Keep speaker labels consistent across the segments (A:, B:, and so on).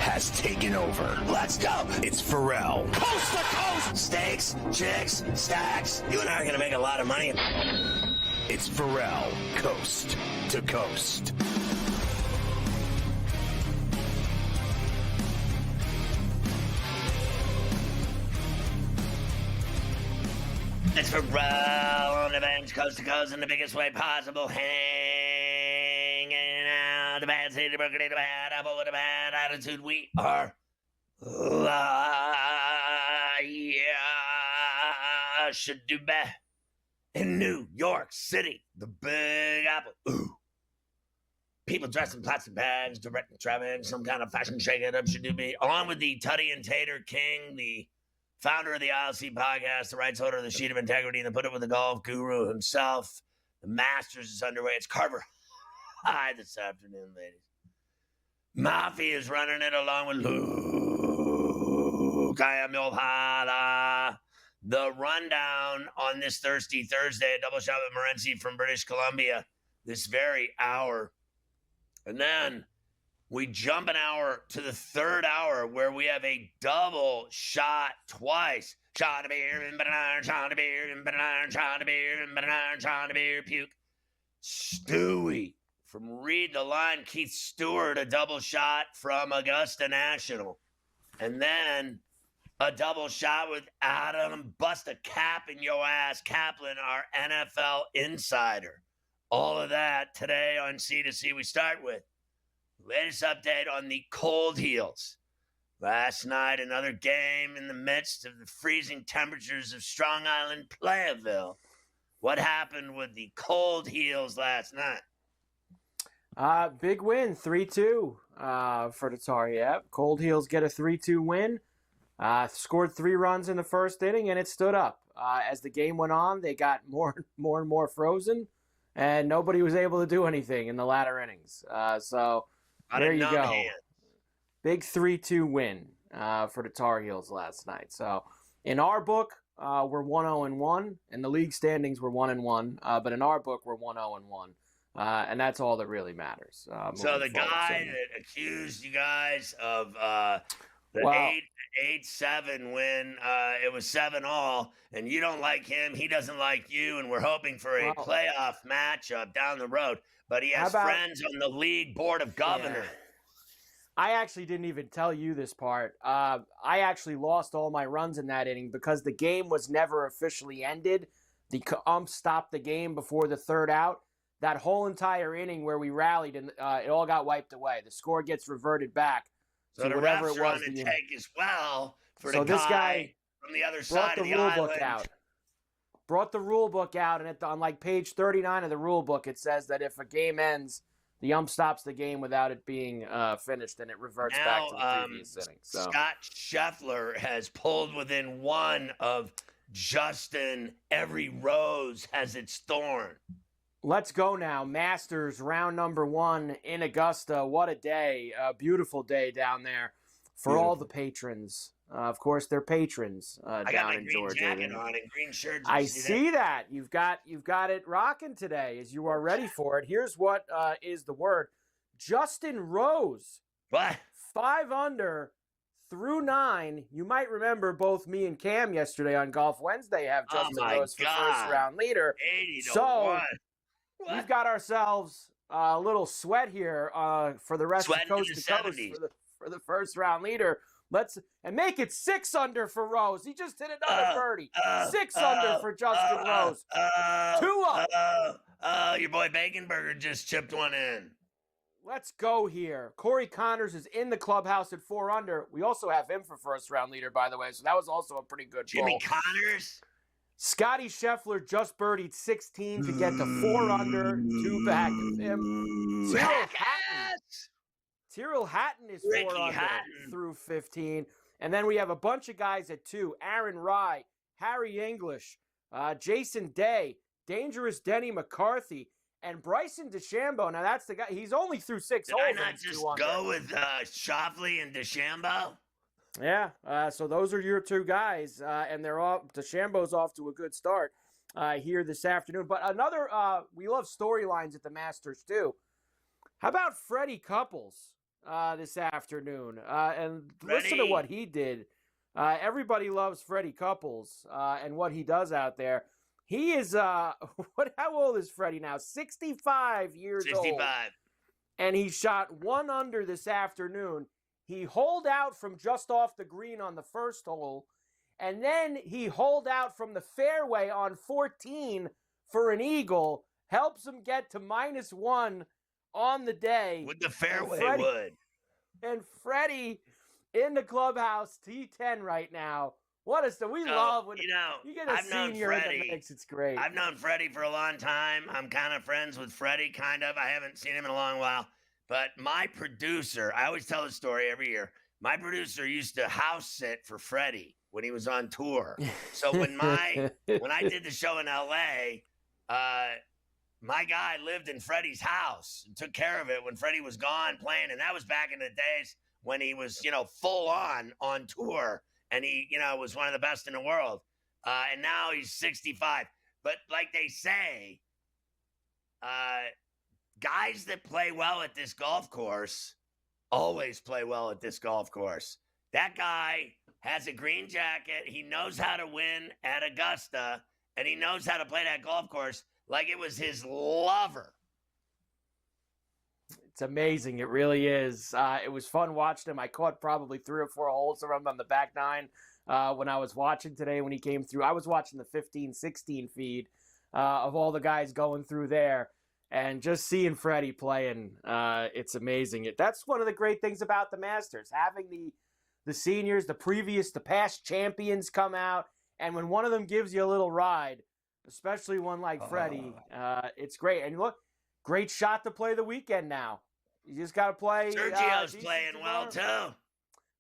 A: has taken over. Let's go. It's Ferrall. Coast to coast. Steaks, chicks, stacks. You and I are going to make a lot of money. It's Ferrall, coast to coast.
B: It's Ferrall on the bench, coast to coast, in the biggest way possible. Hanging out the bad city, the Brooklyn, the bad apple with a bad attitude. We are should do bad in New York City, the Big Apple. Ooh. People dressed in plastic bags, directing traffic, some kind of fashion shake-it-up should do be. Along with the Tutty and Tater King, the founder of the ILC podcast, the rights holder of the Sheet of Integrity, and the put it with the golf guru himself. The Masters is underway. It's Carver High this afternoon, ladies. Mafia is running it along with Luke. I am your father. The rundown on this Thirsty Thursday, a double shot with Morency from British Columbia this very hour. And then we jump an hour to the third hour where we have a double shot twice. Shot of beer, and banana, shot of beer, and banana, shot of beer, and banana, shot of beer, puke. Stewie from Read the Line, Keith Stewart, a double shot from Augusta National. And then a double shot with Adam Bust a Cap in Your Ass Kaplan, our NFL insider. All of that today on C2C. We start with latest update on the Cold Heels. Last night, another game in the midst of the freezing temperatures of Strong Island, Playerville. What happened with the Cold Heels last night?
C: Big win, 3-2 for the Tar. Yeah, Cold Heels get a 3-2 win. Scored 3 runs in the first inning, and it stood up. As the game went on, they got more and more frozen, and nobody was able to do anything in the latter innings. So there you go. Big 3-2 win for the Tar Heels last night. So in our book, we're 1-0-1, and the league standings were 1-1. But in our book, we're 1-0-1. And that's all that really matters.
B: So the guy that accused you guys of the 8-7 win, it was 7-all, and you don't like him, he doesn't like you, and we're hoping for a playoff matchup down the road. But he has friends on the league board of governors.
C: Yeah. I actually didn't even tell you this part. I actually lost all my runs in that inning because the game was never officially ended. The ump stopped the game before the third out. That whole entire inning where we rallied, and it all got wiped away. The score gets reverted back
B: to whatever it was. So the refs are on the take as well for the guy from the other side of the island.
C: Brought the rule book out, and on like page 39 of the rule book, it says that if a game ends, the ump stops the game without it being finished, and it reverts back to the previous inning. So.
B: Scott Scheffler has pulled within one of Justin. Every rose has its thorn.
C: Let's go now. Masters, round number 1 in Augusta. What a day. A beautiful day down there for all the patrons. Of course, they're patrons down in Georgia.
B: I got my green jacket on and green shirt.
C: I see that. You've got it rocking today as you are ready for it. Here's what is the word. Justin Rose.
B: What?
C: 5 under through 9. You might remember both me and Cam yesterday on Golf Wednesday have Justin Rose for first round leader.
B: 80-1.
C: We've got ourselves a little sweat here for the rest
B: Sweating
C: of Coast to Coast for the first round leader. And make it 6 under for Rose. He just hit another birdie. 6 under for Justin Rose. 2 up.
B: Your boy Baconburger just chipped one in.
C: Let's go here. Corey Connors is in the clubhouse at 4 under. We also have him for first round leader, by the way. So that was also a pretty good
B: Jimmy
C: pull.
B: Connors?
C: Scotty Scheffler just birdied 16 to get to 4 under, 2 back of him. Tyrrell Hatton is 4 under through 15. And then we have a bunch of guys at 2. Aaron Rye, Harry English, Jason Day, Dangerous Denny McCarthy, and Bryson DeChambeau. Now, that's the guy. He's only through 6 holes.
B: Did I not just go with Shoffley and DeChambeau?
C: Yeah, so those are your 2 guys, and they're all DeChambeau's off to a good start here this afternoon. But another, we love storylines at the Masters too. How about Freddie Couples? this afternoon. And listen to
B: Freddie.
C: what he did. Everybody loves Freddie Couples and what he does out there. He is, how old is Freddie now? 65 years
B: 65.
C: old. And he shot 1 under this afternoon. He holed out from just off the green on the first hole, and then he holed out from the fairway on 14 for an eagle. Helps him get to -1 on the day.
B: With the fairway
C: Freddie,
B: wood.
C: And Freddie in the clubhouse, T10 right now. What is the we love when you get a senior in the mix. It's great.
B: I've known Freddie for a long time. I'm kind of friends with Freddie, kind of. I haven't seen him in a long while. But my producer, I always tell the story every year. My producer used to house sit for Freddie when he was on tour. So when I did the show in LA, my guy lived in Freddie's house and took care of it when Freddie was gone playing. And that was back in the days when he was, full on tour. And he, was one of the best in the world. And now he's 65. But like they say, guys that play well at this golf course always play well at this golf course. That guy has a green jacket. He knows how to win at Augusta. And he knows how to play that golf course like it was his lover.
C: It's amazing. It really is. It was fun watching him. I caught probably 3 or 4 holes of him on the back nine when I was watching today when he came through. I was watching the 15-16 feed of all the guys going through there. And just seeing Freddie playing, it's amazing. That's one of the great things about the Masters, having the seniors, the past champions come out. And when one of them gives you a little ride, especially one like Freddie, it's great. And look, great shot to play the weekend now. You just got to play.
B: Sergio's playing well, too.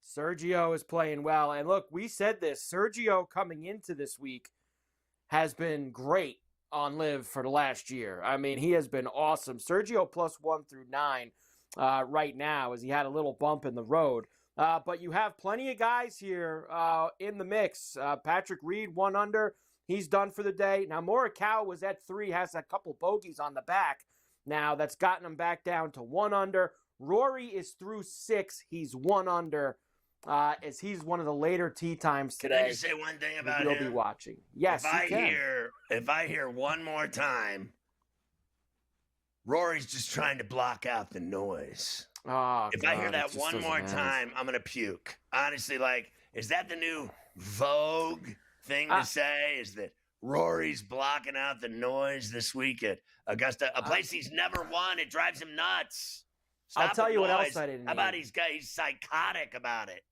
C: Sergio is playing well. And look, we said this. Sergio coming into this week has been great on Live for the last year. I mean, he has been awesome. Sergio +1 through 9 right now as he had a little bump in the road. But you have plenty of guys here in the mix. Patrick Reed, 1 under. He's done for the day. Now, Morikawa was at 3, has a couple bogeys on the back. Now, that's gotten him back down to 1 under. Rory is through 6. He's 1 under as he's one of the later tee times today.
B: Can I just say one thing about him?
C: You'll be watching. Yes,
B: If I hear one more time, Rory's just trying to block out the noise.
C: Oh,
B: if I hear that one more time, I'm going to puke. Honestly, is that the new Vogue thing to say? Is that Rory's blocking out the noise this week at Augusta, a place he's never won? It drives him nuts.
C: I'll tell you what else I didn't
B: How about he's psychotic about it?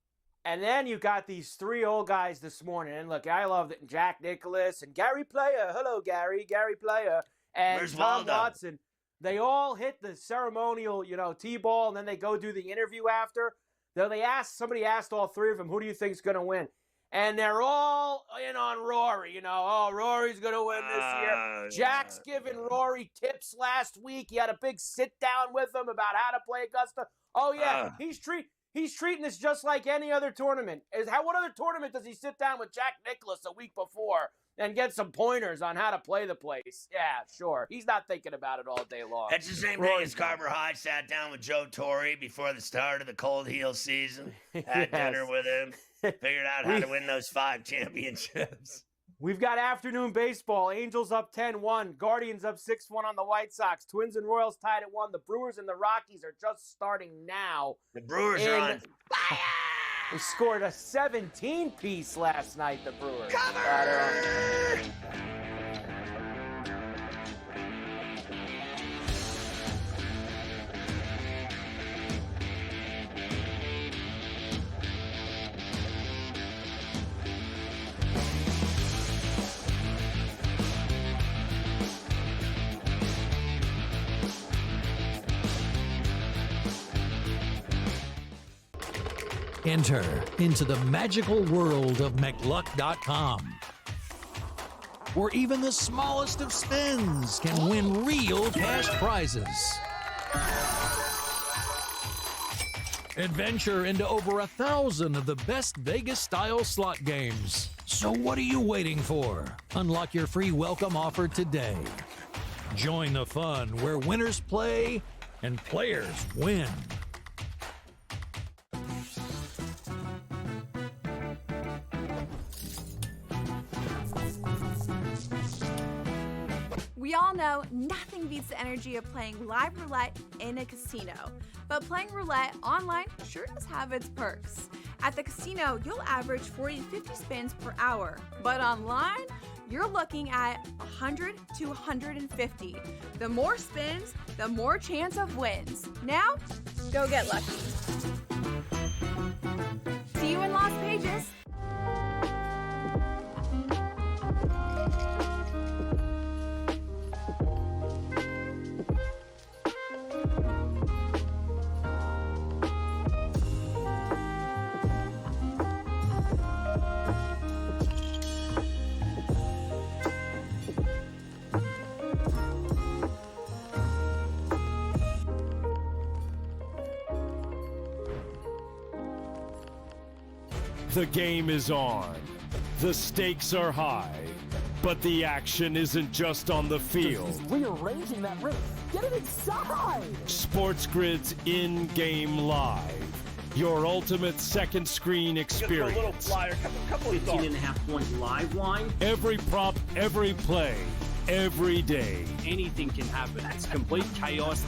C: And then you got these 3 old guys this morning. And look, I love that Jack Nicklaus and Gary Player. Hello, Gary Player. And
B: Where's
C: Tom
B: Waldo?
C: Watson. They all hit the ceremonial, tee ball, and then they go do the interview after. Somebody asked all 3 of them, who do you think's going to win? And they're all in on Rory, Rory's going to win this year. Jack's giving Rory tips last week. He had a big sit down with him about how to play Augusta. Oh, yeah, he's treating this just like any other tournament. What other tournament does he sit down with Jack Nicklaus a week before and get some pointers on how to play the place? Yeah, sure. He's not thinking about it all day long.
B: That's the same thing as Carver High sat down with Joe Torre before the start of the cold heel season, had dinner with him, figured out how to win those 5 championships.
C: We've got afternoon baseball. Angels up 10-1. Guardians up 6-1 on the White Sox. Twins and Royals tied at 1. The Brewers and the Rockies are just starting now.
B: The Brewers are on fire!
C: They scored a 17-piece last night, the Brewers.
B: Cover!
D: Enter into the magical world of McLuck.com, where even the smallest of spins can win real cash prizes. Adventure into over 1,000 of the best Vegas-style slot games. So what are you waiting for? Unlock your free welcome offer today. Join the fun where winners play and players win.
E: We all know nothing beats the energy of playing live roulette in a casino. But playing roulette online sure does have its perks. At the casino, you'll average 40 to 50 spins per hour. But online, you're looking at 100 to 150. The more spins, the more chance of wins. Now, go get lucky. See you in Las Vegas.
F: The game is on. The stakes are high. But the action isn't just on the field.
G: He's rearranging that ring. Get it inside!
F: SportsGrid's in-game live. Your ultimate second screen experience.
H: A little flyer, couple of
I: 18.5 point live line.
F: Every prop, every play, every day.
I: Anything can happen. It's complete chaos.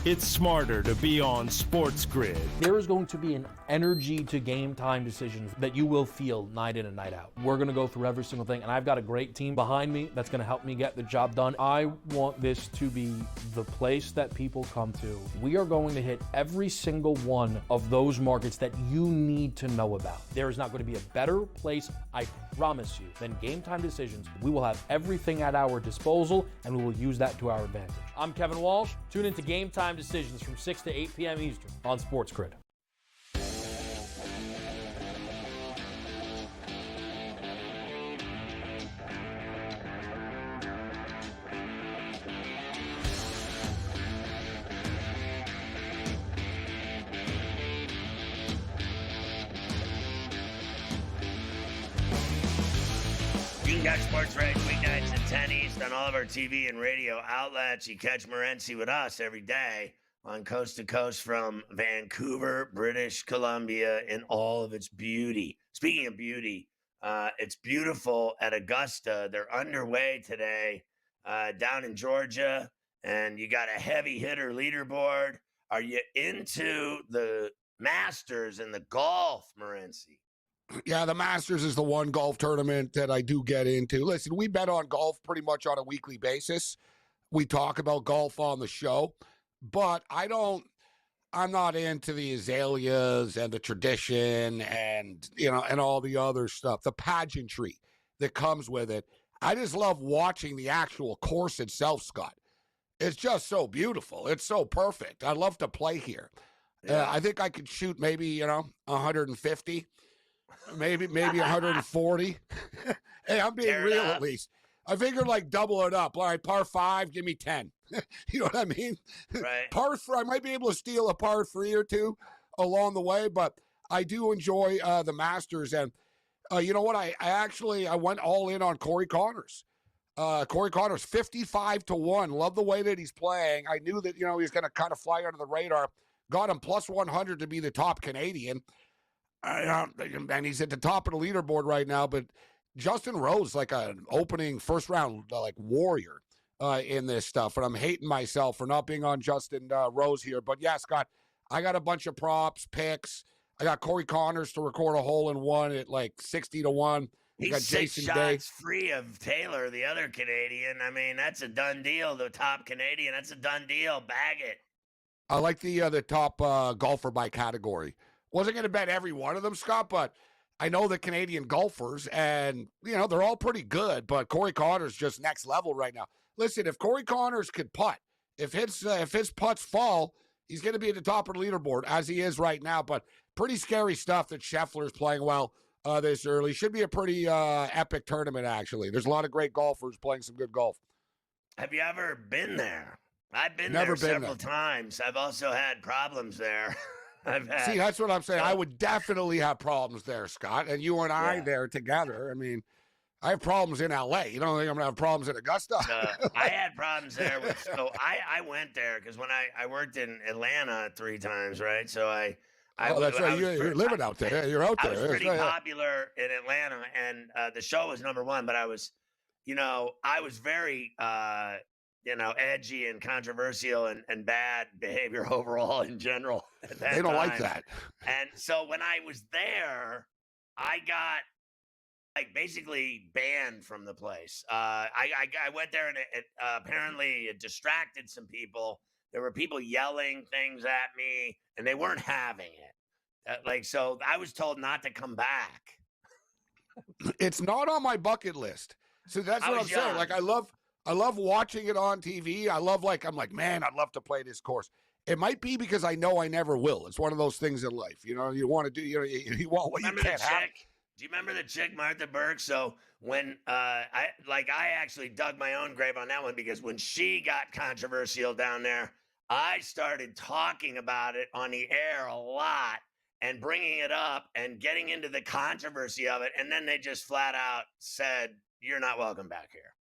F: It's smarter to be on SportsGrid.
J: There is going to be an energy to game time decisions that you will feel night in and night out. We're going to go through every single thing, and I've got a great team behind me that's going to help me get the job done. I want this to be the place that people come to. We are going to hit every single one of those markets that you need to know about. There is not going to be a better place, I promise you, than game time decisions. We will have everything at our disposal, and we will use that to our advantage. I'm Kevin Walsh. Tune into Game Time Decisions from 6 to 8 p.m. Eastern on SportsGrid.
B: You can catch Sports Rage weeknights at 10 East on all of our TV and radio outlets. You catch Morency with us every day on Coast to Coast from Vancouver, British Columbia, in all of its beauty. Speaking of beauty, it's beautiful at Augusta. They're underway today down in Georgia, and you got a heavy hitter leaderboard. Are you into the Masters and the golf, Morency?
K: Yeah, the Masters is the one golf tournament that I do get into. Listen, we bet on golf pretty much on a weekly basis. We talk about golf on the show, but I'm not into the azaleas and the tradition and, and all the other stuff, the pageantry that comes with it. I just love watching the actual course itself, Scott. It's just so beautiful. It's so perfect. I love to play here. Yeah. I think I could shoot maybe, 150. Maybe 140. Hey, I'm being real at least. I figured double it up. All right, par 5, give me 10. You know what I mean?
B: Right.
K: Par 3, I might be able to steal a par 3 or 2 along the way, but I do enjoy the Masters. And you know what? I went all in on Corey Connors. Corey Connors, 55-1. Love the way that he's playing. I knew that, he's going to kind of fly under the radar. Got him plus 100 to be the top Canadian. And he's at the top of the leaderboard right now, but Justin Rose, like an opening first round, warrior in this stuff. And I'm hating myself for not being on Justin Rose here. But yeah, Scott, I got a bunch of props, picks. I got Corey Connors to record a hole in one at 60-1.
B: He's
K: got
B: 6
K: Jason
B: shots
K: Day.
B: free of Taylor, the other Canadian. I mean, that's a done deal. The top Canadian, that's a done deal. Bag it.
K: I like the top golfer by category. Wasn't going to bet every one of them, Scott, but I know the Canadian golfers, and, they're all pretty good, but Corey Connors just next level right now. Listen, if Corey Connors could putt, if his putts fall, he's going to be at the top of the leaderboard, as he is right now, but pretty scary stuff that Scheffler's playing well this early. Should be a pretty epic tournament, actually. There's a lot of great golfers playing some good golf.
B: Have you ever been there? I've been
K: Never
B: there
K: been
B: several times. I've also had problems there.
K: See, that's what I'm saying. I would definitely have problems there, Scott. And you and I there together. I mean, I have problems in L.A. You don't think I'm going to have problems in Augusta?
B: I had problems there. I went there because when I worked in Atlanta 3 times, right? So
K: that's right. You're living out there. You're out there.
B: I was pretty popular in Atlanta, and the show was number 1, but I was I was very, edgy and controversial and bad behavior overall in general at that
K: They don't like
B: time.
K: that.
B: And so when I was there, I got basically banned from the place. I went there and apparently it distracted some people. There were people yelling things at me, and they weren't having it. So I was told not to come back.
K: It's not on my bucket list. So that's what I'm saying. Like I love watching it on TV. I'm like, man, I'd love to play this course. It might be because I know I never will. It's one of those things in life. You want to do, you want what you can't have.
B: Do you remember the chick, Martha Burke? So when I actually dug my own grave on that one, because when she got controversial down there, I started talking about it on the air a lot and bringing it up and getting into the controversy of it. And then they just flat out said, "You're not welcome back here."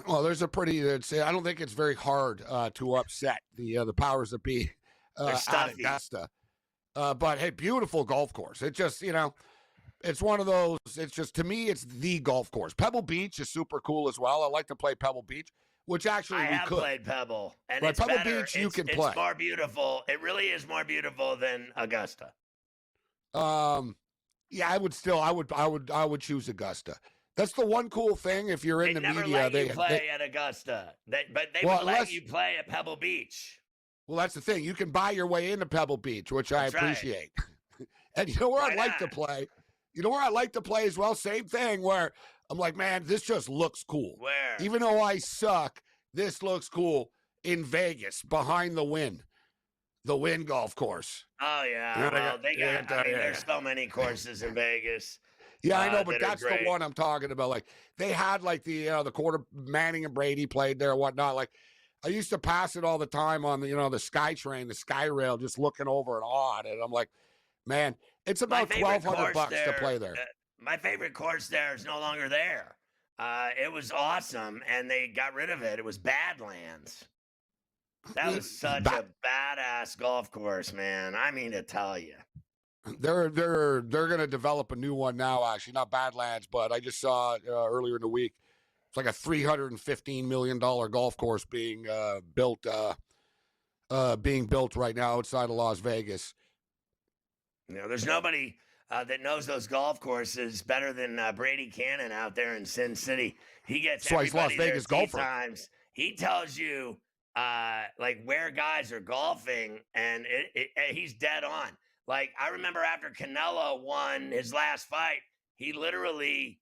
K: Well, there's I don't think it's very hard to upset the powers that be at Augusta. But hey, beautiful golf course. It just, it's one of those, it's just, to me, it's the golf course. Pebble Beach is super cool as well. I like to play Pebble Beach, which actually
B: I have played Pebble. And
K: right,
B: it's
K: Pebble
B: better.
K: Beach, you can play.
B: It's more beautiful. It really is more beautiful than Augusta.
K: Yeah, I would choose Augusta. That's the one cool thing. If you're in the media,
B: they play at Augusta. But they would let you play at Pebble Beach.
K: Well, that's the thing. You can buy your way into Pebble Beach, which I appreciate. Right. And you know where I'd like to play? You know where I like to play as well? Same thing, where I'm like, man, this just looks cool.
B: Where?
K: Even though I suck, this looks cool. In Vegas, behind the Wynn golf course.
B: Oh, yeah. There's so many courses in Vegas.
K: Yeah, I know, but that's the one I'm talking about. Like, they had, the quarter, Manning and Brady played there and whatnot. Like, I used to pass it all the time on the SkyTrain, the SkyRail, just looking over it on. And I'm like, man, it's about $1,200 to play there.
B: My favorite course there is no longer there. It was awesome, and they got rid of it. It was Badlands. That was such a badass golf course, man. I mean to tell you.
K: They're going to develop a new one now, actually. Not Badlands, but I just saw earlier in the week. It's like a $315 million golf course being built right now outside of Las Vegas.
B: There's nobody that knows those golf courses better than Brady Cannon out there in Sin City. He gets
K: so he's Las Vegas golfer.
B: Times. He tells you where guys are golfing, and he's dead on. Like, I remember after Canelo won his last fight, he literally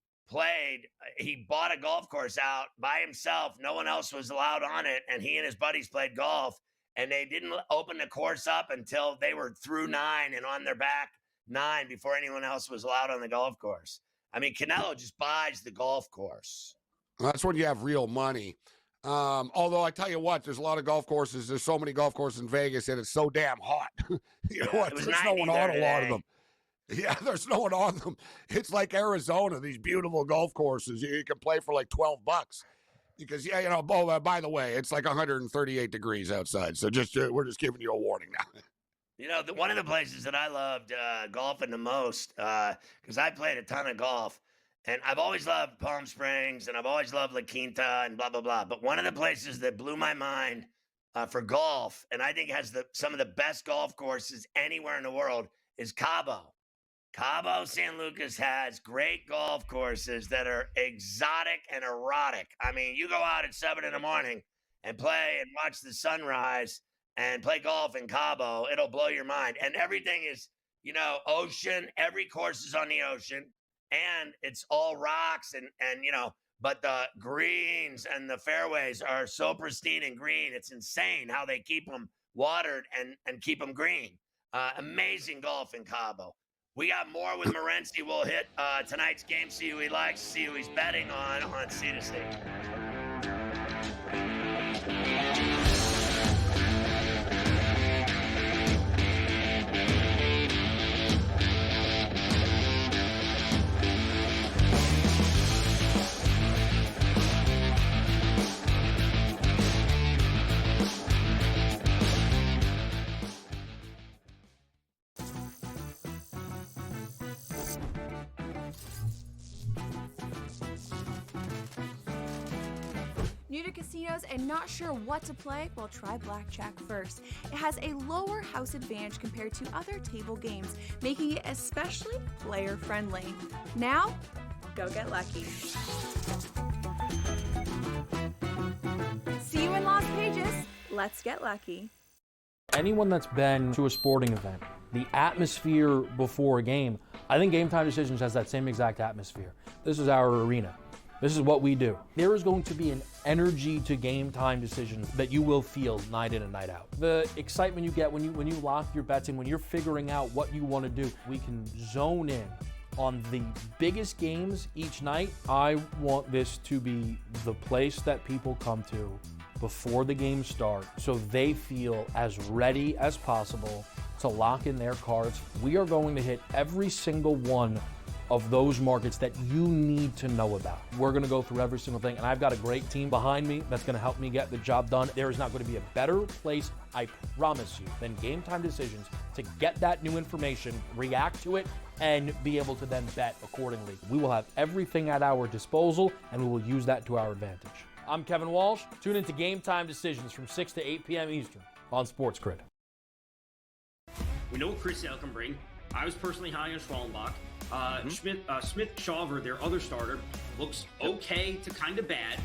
B: he bought a golf course out by himself. No one else was allowed on it, and he and his buddies played golf, and they didn't open the course up until they were through 9 and on their back 9 before anyone else was allowed on the golf course. I mean, Canelo just buys the golf course.
K: That's when you have real money. Although I tell you what, there's a lot of golf courses. There's so many golf courses in Vegas, and it's so damn hot. You know what? There's no one on a lot of them. Yeah, there's no one on them. It's like Arizona, these beautiful golf courses. You can play for like $12 because, by the way, it's like 138 degrees outside. So we're just giving you a warning now.
B: One of the places that I loved golfing the most, because I played a ton of golf, and I've always loved Palm Springs, and I've always loved La Quinta and blah, blah, blah. But one of the places that blew my mind for golf, and I think has some of the best golf courses anywhere in the world, is Cabo. Cabo San Lucas has great golf courses that are exotic and erotic. I mean, you go out at 7 a.m. and play and watch the sunrise and play golf in Cabo. It'll blow your mind. And everything is, ocean. Every course is on the ocean. And it's all rocks but the greens and the fairways are so pristine and green. It's insane how they keep them watered and keep them green. Amazing golf in Cabo. We got more with Morency. We'll hit tonight's game, see who he likes, see who he's betting on C2C.
E: New to casinos and not sure what to play? Well, try blackjack first. It has a lower house advantage compared to other table games, making it especially player-friendly. Now, go get lucky. See you in Las Vegas. Let's get lucky.
J: Anyone that's been to a sporting event, the atmosphere before a game, I think Game Time Decisions has that same exact atmosphere. This is our arena. This is what we do. There is going to be an energy to Game Time Decisions that you will feel night in and night out. The excitement you get when you lock your bets in, when you're figuring out what you want to do, we can zone in on the biggest games each night. I want this to be the place that people come to before the games start so they feel as ready as possible to lock in their cards. We are going to hit every single one of those markets that you need to know about. We're gonna go through every single thing, and I've got a great team behind me that's gonna help me get the job done. There is not gonna be a better place, I promise you, than Game Time Decisions to get that new information, react to it, and be able to then bet accordingly. We will have everything at our disposal, and we will use that to our advantage. I'm Kevin Walsh. Tune into Game Time Decisions from 6 to 8 p.m. Eastern on SportsGrid.
I: We know what Chris Sale can bring. I was personally high on Schwallenbach. Smith-Shawver, their other starter, looks okay to kind of bad.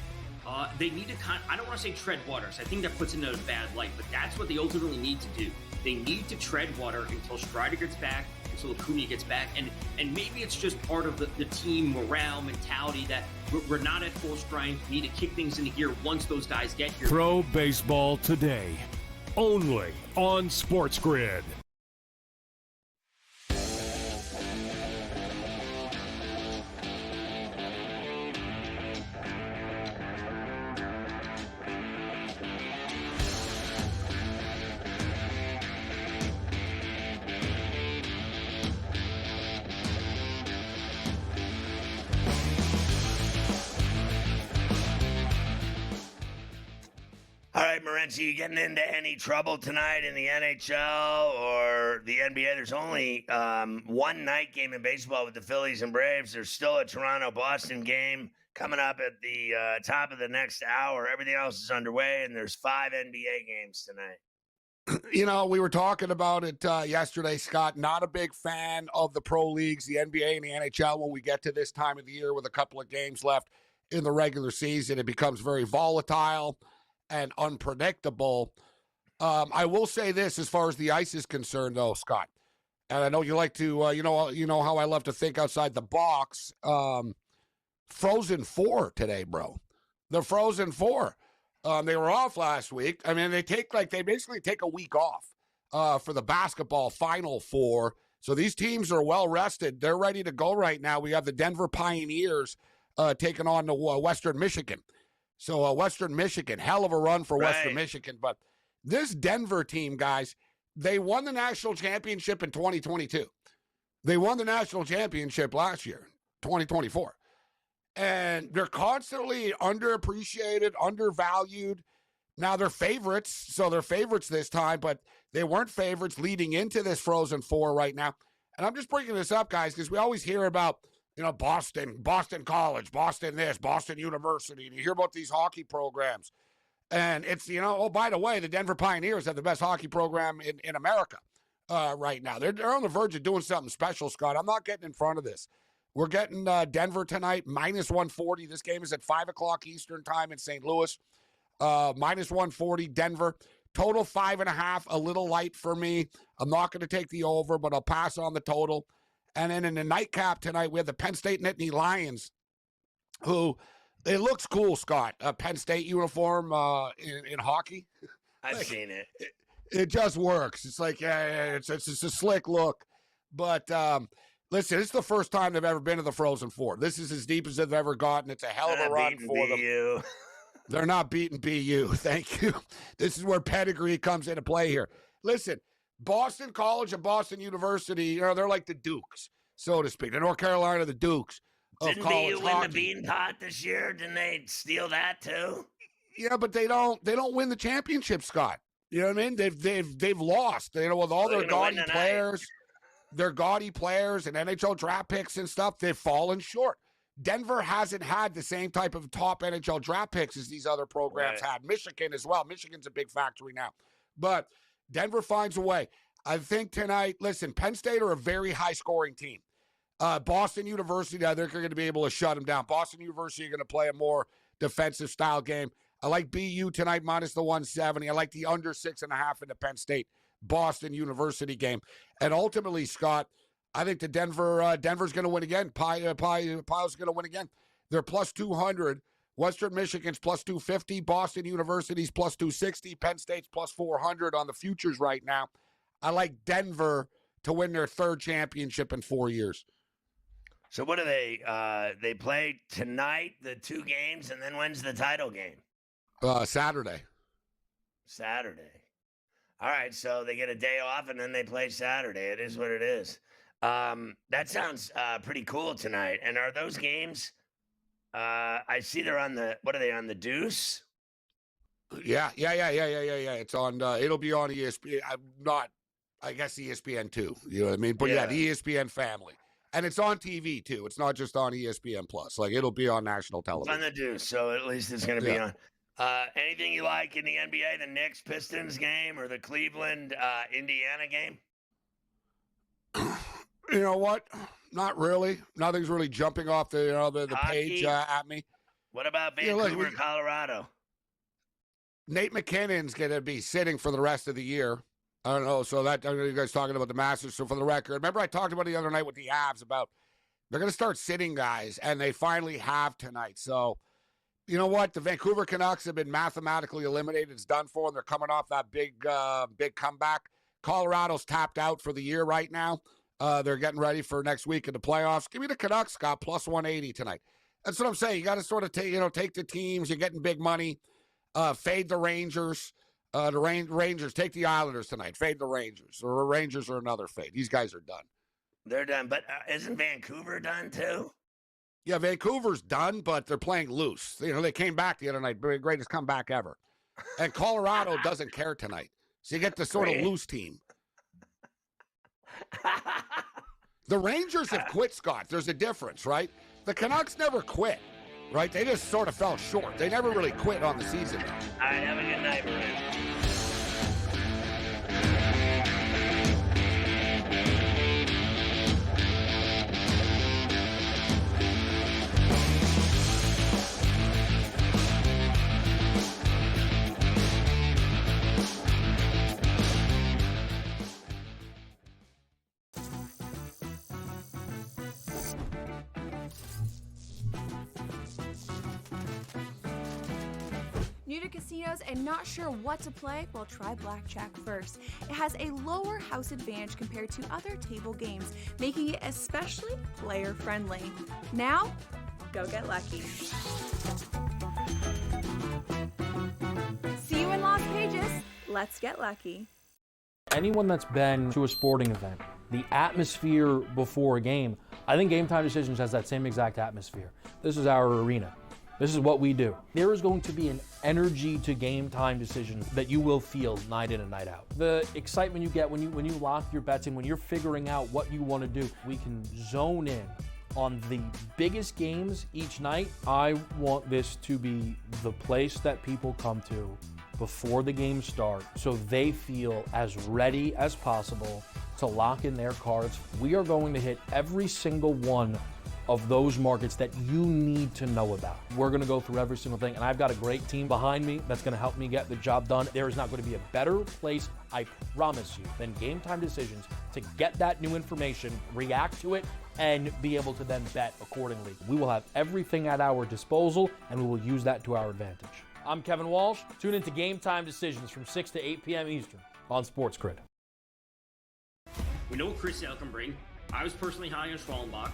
I: They need to I don't want to say tread water, so I think that puts it in a bad light, but that's what they ultimately need to do. They need to tread water until Strider gets back, until Acuna gets back, and maybe it's just part of the team morale mentality that we're not at full strength, need to kick things into gear once those guys get here.
F: Pro Baseball Today, only on SportsGrid.
B: All right, Morency, you getting into any trouble tonight in the NHL or the NBA? There's only one night game in baseball with the Phillies and Braves. There's still a Toronto-Boston game coming up at the top of the next hour. Everything else is underway, and there's 5 NBA games tonight.
K: You know, we were talking about it yesterday, Scott. Not a big fan of the pro leagues, the NBA and the NHL, when we get to this time of the year with a couple of games left in the regular season. It becomes very volatile and unpredictable. I will say this as far as the ice is concerned, though, Scott. And I know you like to, you know how I love to think outside the box. Frozen 4 today, bro. The Frozen 4. They were off last week. I mean, they basically take a week off for the basketball Final Four. So these teams are well rested. They're ready to go right now. We have the Denver Pioneers taking on the Western Michigan. So Western Michigan, hell of a run for Western Michigan. But this Denver team, guys, they won the national championship in 2022. They won the national championship last year, 2024. And they're constantly underappreciated, undervalued. Now they're favorites, so they're favorites this time, but they weren't favorites leading into this Frozen 4 right now. And I'm just bringing this up, guys, because we always hear about, Boston College, Boston this, Boston University. And you hear about these hockey programs. And it's, oh, by the way, the Denver Pioneers have the best hockey program in America right now. They're on the verge of doing something special, Scott. I'm not getting in front of this. We're getting Denver tonight, minus 140. This game is at 5 o'clock Eastern time in St. Louis. Minus 140, Denver. Total 5.5, a little light for me. I'm not going to take the over, but I'll pass on the total. And then in the nightcap tonight, we have the Penn State Nittany Lions, who, it looks cool, Scott. A Penn State uniform in hockey.
B: I've seen it.
K: It just works. It's like, it's a slick look. But listen, it's the first time they've ever been to the Frozen Four. This is as deep as they've ever gotten. It's a hell of a run for them. They're not beating BU. Thank you. This is where pedigree comes into play here. Listen, Boston College and Boston University, they're like the Dukes, so to speak. The North Carolina, the Dukes of college
B: BU
K: hockey.
B: win the Bean Pot this year? Didn't they steal that too?
K: Yeah, but they don't win the championship, Scott. You know what I mean? They've lost. With all their gaudy players, and NHL draft picks and stuff, they've fallen short. Denver hasn't had the same type of top NHL draft picks as these other programs had. Michigan as well. Michigan's a big factory now. But Denver finds a way. I think tonight, listen, Penn State are a very high-scoring team. Boston University, I think, are going to be able to shut them down. Boston University are going to play a more defensive-style game. I like BU tonight minus the 170. I like the under 6.5 in the Penn State-Boston University game. And ultimately, Scott, I think the Denver's going to win again. Pyle's going to win again. They're plus 200. Western Michigan's plus 250. Boston University's plus 260. Penn State's plus 400 on the futures right now. I like Denver to win their third championship in 4 years.
B: So what do they play tonight, the 2 games, and then when's the title game?
K: Saturday.
B: All right, so they get a day off, and then they play Saturday. It is what it is. That sounds pretty cool tonight. And are those games, I see they're on the, what are they, on the Deuce?
K: Yeah. It's on, it'll be on ESPN. I guess ESPN too. You know what I mean? But yeah, the ESPN family. And it's on TV too. It's not just on ESPN Plus. Like, it'll be on national television.
B: It's on the Deuce, so at least it's going to be on. Anything you like in the NBA, the Knicks Pistons game or the Cleveland Indiana game?
K: You know what? Not really. Nothing's really jumping off the page at me.
B: What about Vancouver, Colorado?
K: Nate McKinnon's going to be sitting for the rest of the year. I don't know. So I know you guys talking about the Masters. So for the record, remember I talked about the other night with the Avs about they're going to start sitting guys, and they finally have tonight. So you know what? The Vancouver Canucks have been mathematically eliminated. It's done for them. They're coming off that big comeback. Colorado's tapped out for the year right now. They're getting ready for next week in the playoffs. Give me the Canucks, Scott, plus 180 tonight. That's what I'm saying. You got to sort of take the teams. You're getting big money. Fade the Rangers. The Rangers, take the Islanders tonight. Fade the Rangers. Or the Rangers are another fade. These guys are done.
B: They're done. But isn't Vancouver done too?
K: Yeah, Vancouver's done, but they're playing loose. You know, they came back the other night. Greatest comeback ever. And Colorado doesn't care tonight. So you get the sort of loose team. The Rangers have quit, Scott. There's a difference, right? The Canucks never quit, right? They just sort of fell short. They never really quit on the season.
B: All right, have a good night, Marin.
E: New to casinos and not sure what to play? Well, try blackjack first. It has a lower house advantage compared to other table games, making it especially player-friendly. Now, go get lucky. See you in Las Vegas. Let's get lucky.
J: Anyone that's been to a sporting event, the atmosphere before a game, I think Game Time Decisions has that same exact atmosphere. This is our arena. This is what we do. There is going to be an energy to Game Time Decisions that you will feel night in and night out. The excitement you get when you lock your bets in, when you're figuring out what you want to do, we can zone in on the biggest games each night. I want this to be the place that people come to before the games start so they feel as ready as possible to lock in their cards. We are going to hit every single one of those markets that you need to know about. We're gonna go through every single thing, and I've got a great team behind me that's gonna help me get the job done. There is not gonna be a better place, I promise you, than Game Time Decisions to get that new information, react to it, and be able to then bet accordingly. We will have everything at our disposal, and we will use that to our advantage. I'm Kevin Walsh. Tune into Game Time Decisions from 6 to 8 p.m. Eastern on SportsGrid.
I: We know what Chris Sale can bring. I was personally high on Schwallenbach.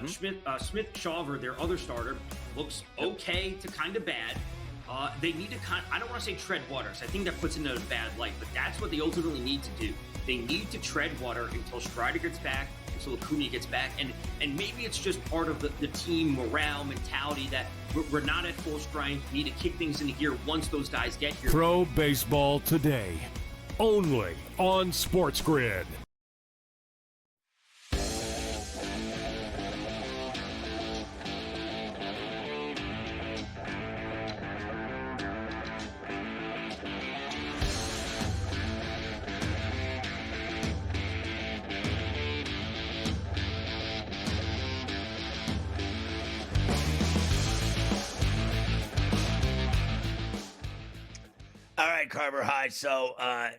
I: Smith Shawver, their other starter, looks okay to kind of bad. They need to I don't want to say tread waters. I think that puts it in a bad light, but that's what they ultimately need to do. They need to tread water until Strider gets back, until Acuna gets back, and maybe it's just part of the team morale mentality that we're not at full strength. We need to kick things into gear once those guys get here.
F: Pro Baseball Today, only on SportsGrid.
B: right, Carver High. So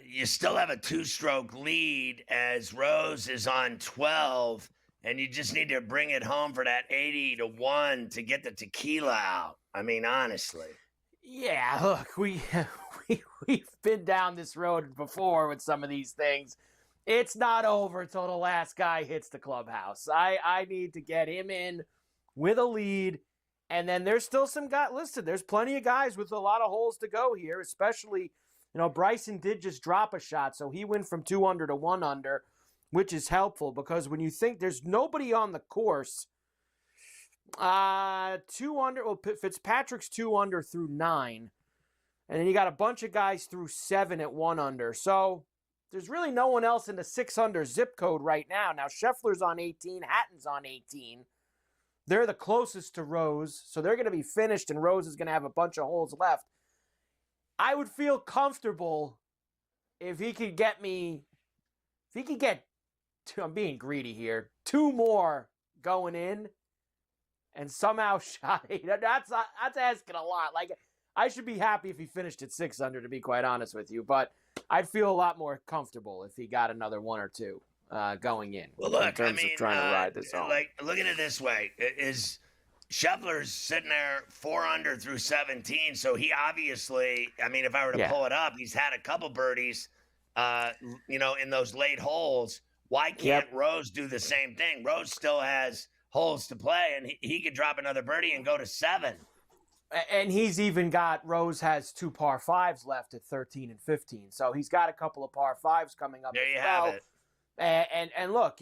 B: you still have a 2-stroke lead as Rose is on 12, and you just need to bring it home for that 80-1 to get the tequila out. I mean, honestly.
C: Yeah, look, we've been down this road before with some of these things. It's not over until the last guy hits the clubhouse. I need to get him in with a lead. And then there's still some guys. Listen, there's plenty of guys with a lot of holes to go here, especially, Bryson did just drop a shot. So he went from 2 under to 1 under, which is helpful because when you think there's nobody on the course, 2 under, well, Fitzpatrick's 2 under through 9. And then you got a bunch of guys through 7 at 1 under. So there's really no one else in the 6 under zip code right now. Now, Scheffler's on 18, Hatton's on 18. They're the closest to Rose, so they're going to be finished, and Rose is going to have a bunch of holes left. I would feel comfortable if he could get, I'm being greedy here, 2 more going in and somehow shot 8. That's asking a lot. Like, I should be happy if he finished at 6 under, to be quite honest with you, but I'd feel a lot more comfortable if he got another 1 or 2. Going in.
B: Well, look,
C: in terms of trying to ride this home.
B: Like, look at it this way: is Scheffler's sitting there 4 under through 17, so he obviously, I mean, if I were to pull it up, he's had a couple birdies, in those late holes. Why can't Rose do the same thing? Rose still has holes to play, and he could drop another birdie and go to 7.
C: And he's even got, Rose has 2 par 5s left at 13 and 15, so he's got a couple of par 5s coming up.
B: There you
C: well.
B: have it.
C: And look,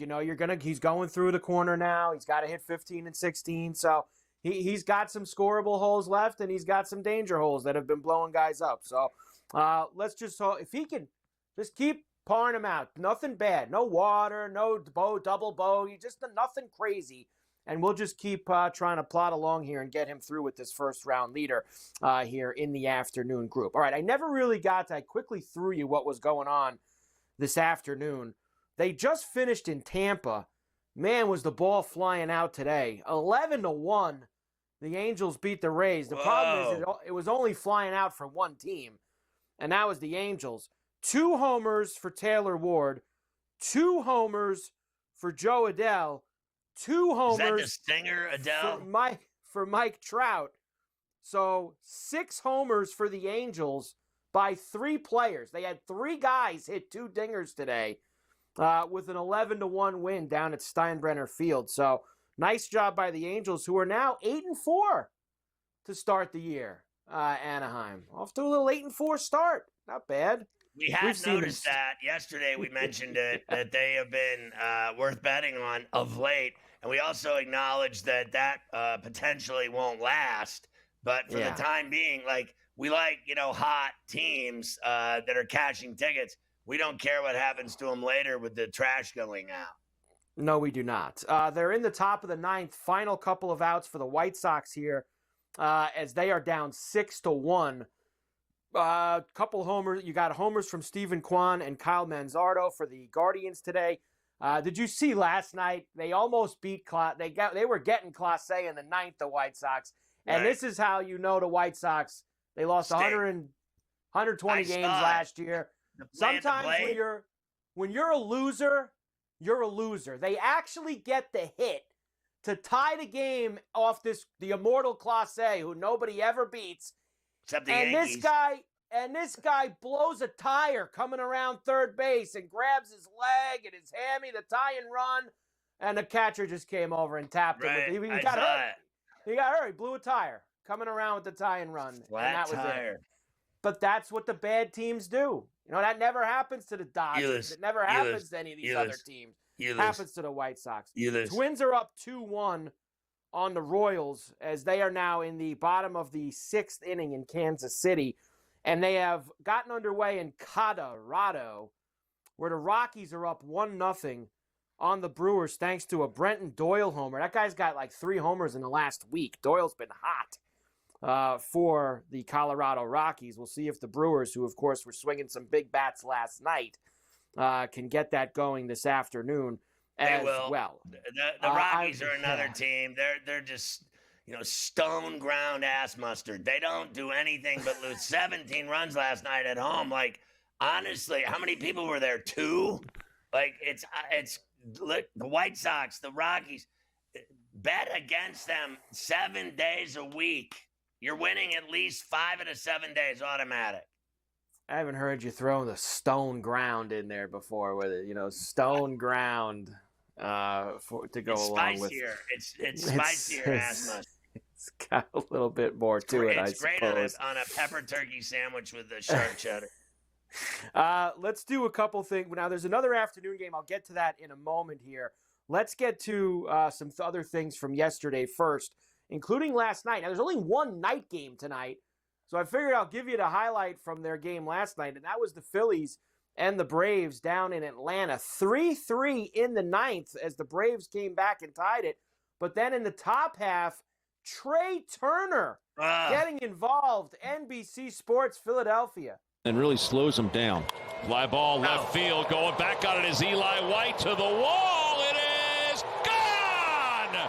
C: he's going through the corner now. He's got to hit 15 and 16. So he's got some scoreable holes left, and he's got some danger holes that have been blowing guys up. So let's just hope if he can just keep parring them out. Nothing bad, no water, no double bogey, just nothing crazy. And we'll just keep trying to plot along here and get him through with this first round leader here in the afternoon group. All right, I quickly threw you what was going on this afternoon. They just finished in Tampa. Man, was the ball flying out today. 11-1, the Angels beat the Rays. The problem is it was only flying out for one team, and that was the Angels. 2 homers for Taylor Ward, 2 homers for Joe Adell, 2 homers.
B: Is that the stinger, Adell?
C: For Mike Trout. So 6 homers for the Angels by 3 players. They had 3 guys hit 2 dingers today. With an 11-1 win down at Steinbrenner Field. So nice job by the Angels, who are now 8-4 to start the year. Anaheim off to a little 8-4 start. Not bad.
B: We had noticed that yesterday. We mentioned it that they have been worth betting on of late, and we also acknowledged that potentially won't last. But for the time being, we like hot teams that are cashing tickets. We don't care what happens to them later with the trash going out.
C: No, we do not. They're in the top of the 9th. Final couple of outs for the White Sox here as they are down 6-1. Couple homers. You got homers from Stephen Kwan and Kyle Manzardo for the Guardians today. Did you see last night? They almost beat They were getting Clase in the 9th, the White Sox. And this is how you know the White Sox. They lost 120 games last year. Sometimes when you're a loser, you're a loser. They actually get the hit to tie the game off the immortal Clase, who nobody ever beats.
B: Except the Yankees.
C: This guy blows a tire coming around third base and grabs his leg and his hammy, the tie and run, and the catcher just came over and tapped him. He got hurt. He got hurt. He blew a tire coming around with the tie and run.
B: Flat
C: and that was
B: tire.
C: it. But that's what the bad teams do. That never happens to the Dodgers. It never happens to any of these other teams. It happens to the White Sox. Twins are up 2-1 on the Royals as they are now in the bottom of the 6th inning in Kansas City. And they have gotten underway in Colorado, where the Rockies are up 1-0 on the Brewers thanks to a Brenton Doyle homer. That guy's got 3 homers in the last week. Doyle's been hot. For the Colorado Rockies. We'll see if the Brewers, who, of course, were swinging some big bats last night, can get that going this afternoon as well.
B: The Rockies are another team. They're just, stone ground ass mustard. They don't do anything but lose 17 runs last night at home. Like, honestly, how many people were there? 2? Like, it's look, the White Sox, the Rockies, bet against them 7 days a week. You're winning at least 5 out of 7 days automatic.
C: I haven't heard you throwing the stone ground in there before with it. Stone ground to go along with.
B: It's spicier ass mustard.
C: It's got a little bit more to it, I
B: suppose. It's great on a pepper turkey sandwich with the sharp cheddar.
C: Let's do a couple things. Now, there's another afternoon game. I'll get to that in a moment here. Let's get to some other things from yesterday first, including last night. Now, there's only one night game tonight, so I figured I'll give you the highlight from their game last night, and that was the Phillies and the Braves down in Atlanta. 3-3 in the ninth as the Braves came back and tied it. But then in the top half, Trey Turner getting involved. NBC Sports Philadelphia.
L: And really slows him down. Fly ball left field, going back on it is Eli White to the wall. It is gone!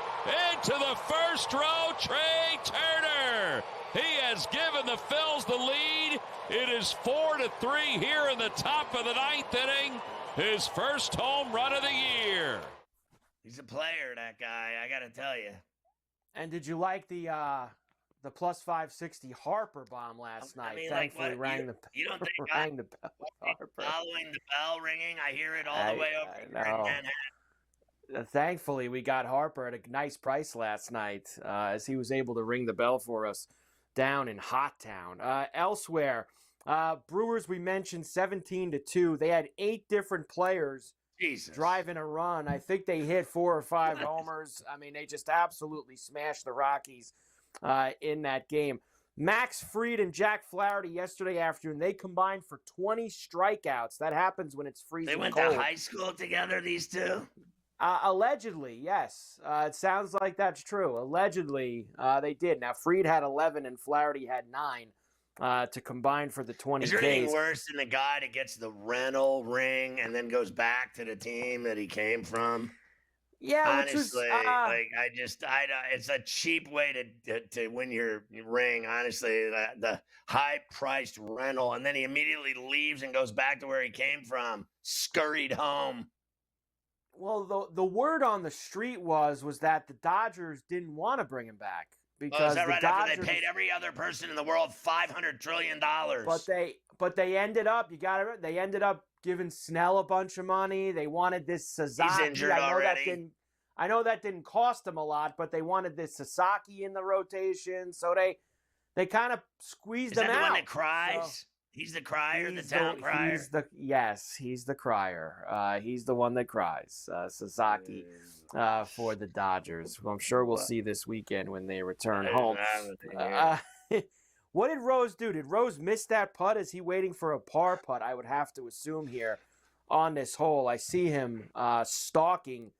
L: Into the first row, Trey Turner. He has given the Phils the lead. It is 4-3 here in the top of the ninth inning. His first home run of the year.
B: He's a player, that guy, I got to tell you.
C: And did you like the plus 560 Harper bomb last night? Thankfully,
B: you don't think
C: rang the bell.
B: Harper. Following the bell ringing, I hear it all the way over here in Manhattan.
C: Thankfully, we got Harper at a nice price last night as he was able to ring the bell for us down in Hot Town. Elsewhere, Brewers, we mentioned 17-2. They had 8 different players driving a run. I think they hit 4 or 5 homers. I mean, they just absolutely smashed the Rockies in that game. Max Fried and Jack Flaherty yesterday afternoon, they combined for 20 strikeouts. That happens when it's freezing
B: cold. They went to high school together, these two?
C: Allegedly, yes. It sounds like that's true. Allegedly, they did. Now, Fried had 11 and Flaherty had 9 to combine for the 20
B: Is there anything worse than the guy that gets the rental ring and then goes back to the team that he came from?
C: Yeah,
B: honestly, it's a cheap way to win your ring. Honestly, the high-priced rental, and then he immediately leaves and goes back to where he came from, scurried home.
C: Well, the word on the street was that the Dodgers didn't want to bring him back because
B: is that right?
C: Dodgers,
B: After they paid every other person in the world $500 trillion.
C: But they ended up. They ended up giving Snell a bunch of money. They wanted this Sasaki.
B: He's injured already.
C: I know that didn't cost them a lot, but they wanted this Sasaki in the rotation, so they kind of squeezed them out.
B: Is that the one that cries? So, he's the crier, the town crier?
C: He's the crier. He's the one that cries. Sasaki for the Dodgers, who I'm sure we'll see this weekend when they return home. What did Rose do? Did Rose miss that putt? Is he waiting for a par putt? I would have to assume here on this hole. I see him stalking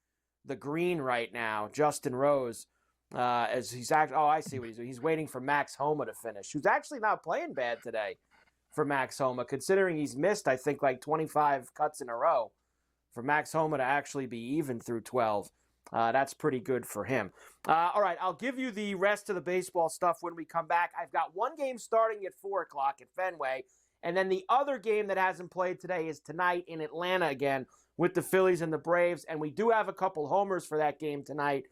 C: the green right now, Justin Rose, as he's actually. Oh, I see what he's doing. He's waiting for Max Homa to finish, who's actually not playing bad today for Max Homa, considering he's missed, I think, like 25 cuts in a row. For Max Homa to actually be even through 12, that's pretty good for him. All right, I'll give you the rest of the baseball stuff when we come back. I've got one game starting at 4 o'clock at Fenway, and then the other game that hasn't played today is tonight in Atlanta again with the Phillies and the Braves, and we do have a couple homers for that game tonight,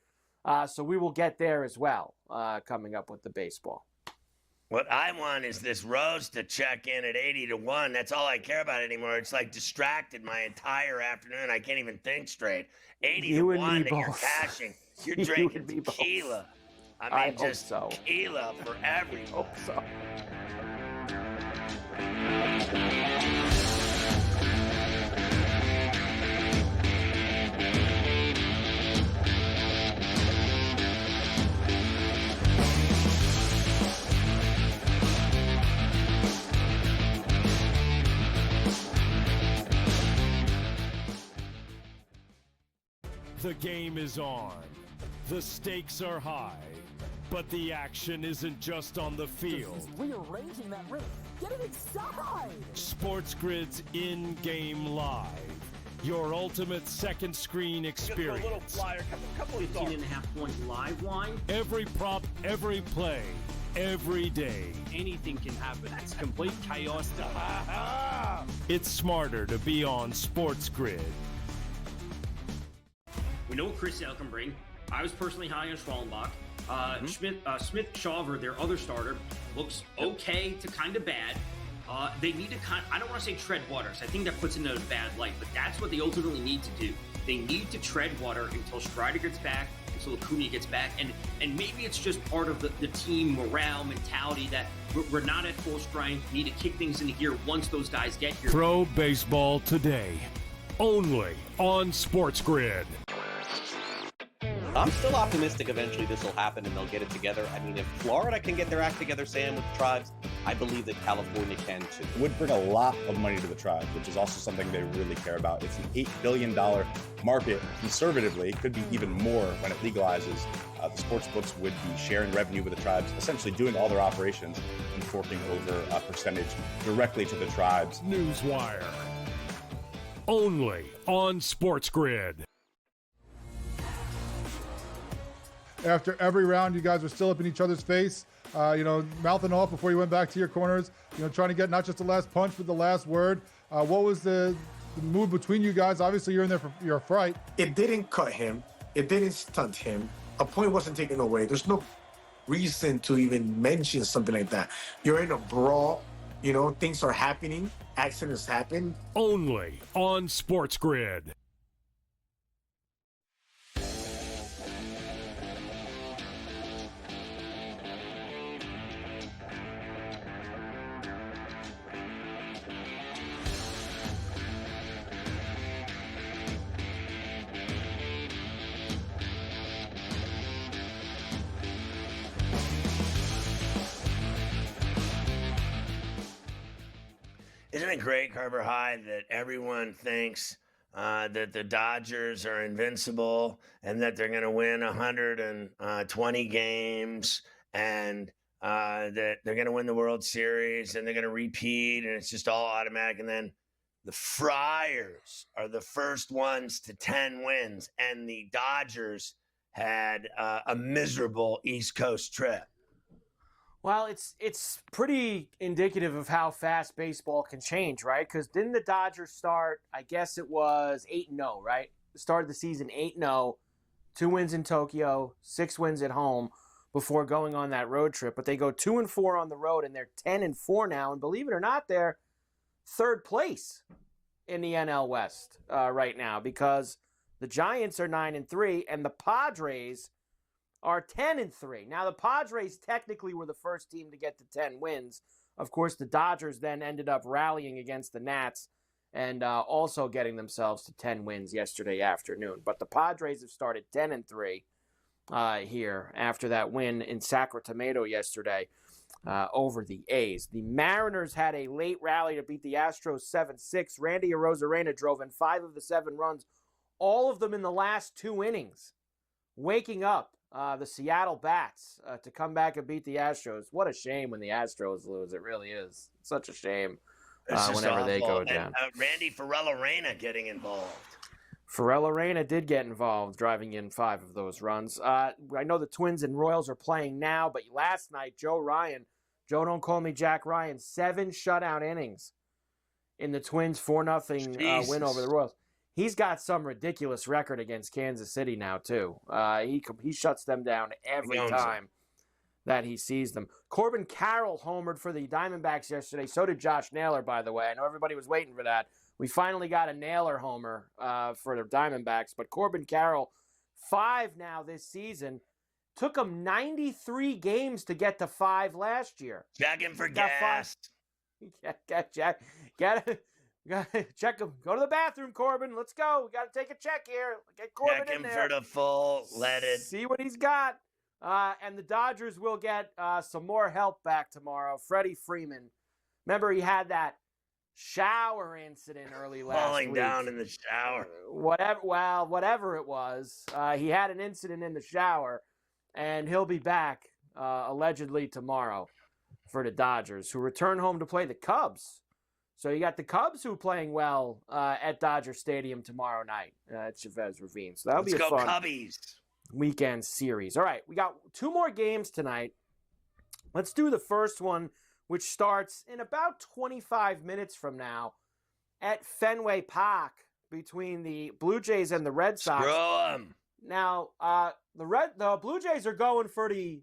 C: so we will get there as well coming up with the baseball.
B: What I want is this Rose to check in at 80-1. That's all I care about anymore. It's like distracted my entire afternoon. I can't even think straight. 80-1 that you're cashing. You're drinking tequila. I mean, just tequila for everyone.
C: I hope so.
F: The game is on. The stakes are high. But the action isn't just on the field.
G: He's rearranging that roof. Get it inside!
F: SportsGrid's in-game live. Your ultimate second screen experience.
H: A little flyer, couple of
I: 18.5-point live line.
F: Every prop, every play, every day.
H: Anything can happen. That's complete chaos.
F: It's smarter to be on SportsGrid.
I: We know what Chris Sale can bring. I was personally high on Schwallenbach. Smith Shawver, their other starter, looks okay to kind of bad. They need to I don't want to say tread waters. I think that puts it in a bad light, but that's what they ultimately need to do. They need to tread water until Strider gets back, until Acuna gets back, and maybe it's just part of the team morale mentality that we're not at full strength, need to kick things into gear once those guys get here.
F: Pro baseball today, only on SportsGrid.
M: I'm still optimistic eventually this will happen and they'll get it together. I mean, if Florida can get their act together, Sam, with the Tribes, I believe that California can too.
N: Would bring a lot of money to the Tribes, which is also something they really care about. It's an $8 billion market. Conservatively, it could be even more when it legalizes. The sports books would be sharing revenue with the Tribes, essentially doing all their operations and forking over a percentage directly to the Tribes.
F: Newswire, only on SportsGrid.
O: After every round, you guys were still up in each other's face, mouthing off before you went back to your corners, trying to get not just the last punch, but the last word. What was the mood between you guys? Obviously, you're in there for your fright.
P: It didn't cut him. It didn't stunt him. A point wasn't taken away. There's no reason to even mention something like that. You're in a brawl. Things are happening. Accidents happen.
F: Only on SportsGrid.
B: Isn't it great, Carver High, that everyone thinks that the Dodgers are invincible and that they're going to win 120 games and that they're going to win the World Series and they're going to repeat and it's just all automatic. And then the Friars are the first ones to 10 wins and the Dodgers had a miserable East Coast trip.
C: Well, it's pretty indicative of how fast baseball can change, right? Because didn't the Dodgers start, I guess it was 8-0, right? Started the season 8-0, 2 wins in Tokyo, 6 wins at home before going on that road trip. But they go 2-4 on the road, and they're 10-4 now. And believe it or not, they're third place in the NL West right now because the Giants are 9-3, and the Padres are 10-3. Now, the Padres technically were the first team to get to 10 wins. Of course, the Dodgers then ended up rallying against the Nats and also getting themselves to 10 wins yesterday afternoon. But the Padres have started 10-3 here after that win in Sacramento yesterday over the A's. The Mariners had a late rally to beat the Astros 7-6. Randy Arozarena drove in 5 of the 7 runs, all of them in the last 2 innings, waking up the Seattle Bats to come back and beat the Astros. What a shame when the Astros lose. It really is. Such a shame whenever they go down.
B: And, Randy Ferrall getting involved.
C: Ferrall did get involved, driving in 5 of those runs. I know the Twins and Royals are playing now, but last night, Joe Don't Call Me Jack Ryan, 7 shutout innings in the Twins 4-0 win over the Royals. He's got some ridiculous record against Kansas City now, too. He shuts them down every time that he sees them. Corbin Carroll homered for the Diamondbacks yesterday. So did Josh Naylor, by the way. I know everybody was waiting for that. We finally got a Naylor homer for the Diamondbacks. But Corbin Carroll, 5 now this season. Took him 93 games to get to 5 last year.
B: Check him for gas.
C: Check him. Go to the bathroom, Corbin. Let's go. We got to take a check here. Get Corbin
B: check
C: in there.
B: Check him for the full leaded.
C: See what he's got. And the Dodgers will get some more help back tomorrow. Freddie Freeman. Remember, he had that shower incident early last week.
B: Falling down in the shower.
C: Whatever it was. He had an incident in the shower, and he'll be back allegedly tomorrow for the Dodgers, who return home to play the Cubs So you got the Cubs who are playing well at Dodger Stadium tomorrow night at Chavez Ravine. So that'll be a fun
B: Cubbies.
C: weekend series. All right, we got 2 more games tonight. Let's do the first one, which starts in about 25 minutes from now at Fenway Park between the Blue Jays and the Red Sox.
B: Screw 'em.
C: Now, the Blue Jays are going for the